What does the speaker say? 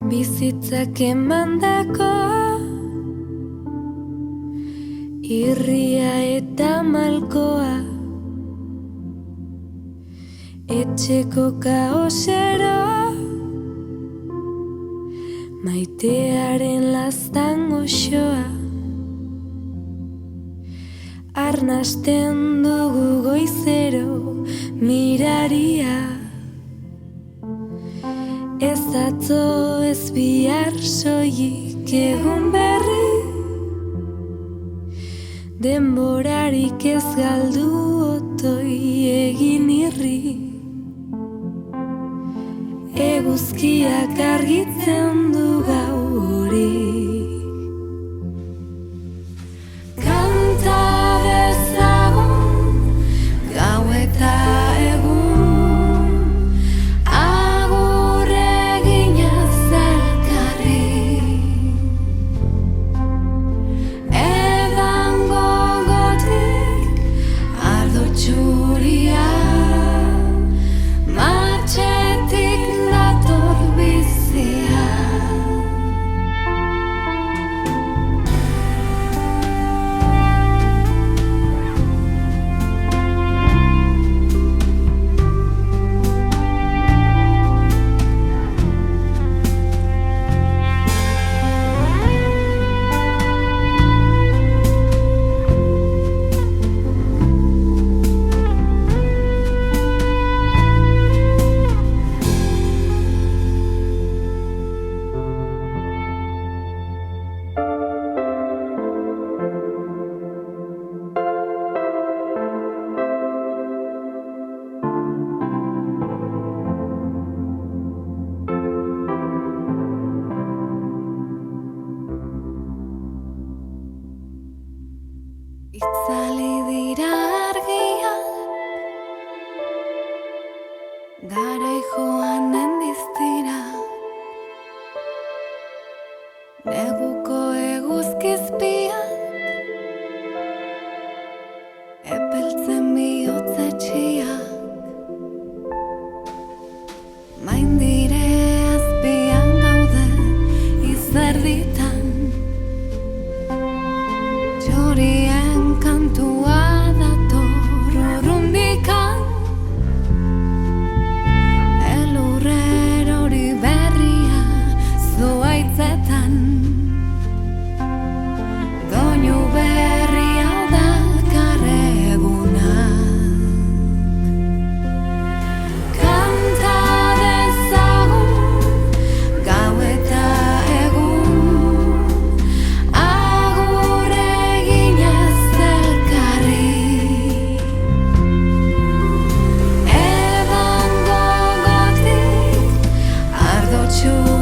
Bizitzak emandako irria eta malkoa, etxeko kaosero, maitearen laztan goxoa. Arnasten dugu goizero miraria, ez atzo ez bihar soilik egun berri, denborarik ez galdu otoi egin irri. Eguzkiak argitzen du gau hori. Kanta dezagun gau eta egun, agur eginez elkarri. Edan gogotik ardo txuria, matxetik dator bizia. Itzali dira argiak, garai joanen diztira, neguko eguzkizpiak, epeltzen bihotzetxiak, maindire azpian gaude izerditan, txorien kantua dator urrundikan, elurrer hori berria zuaitzetan, doinu berria dakar egunak. Kanta dezagun gau eta egun, agur eginez elkarri. Edan gogotik ardo txuria,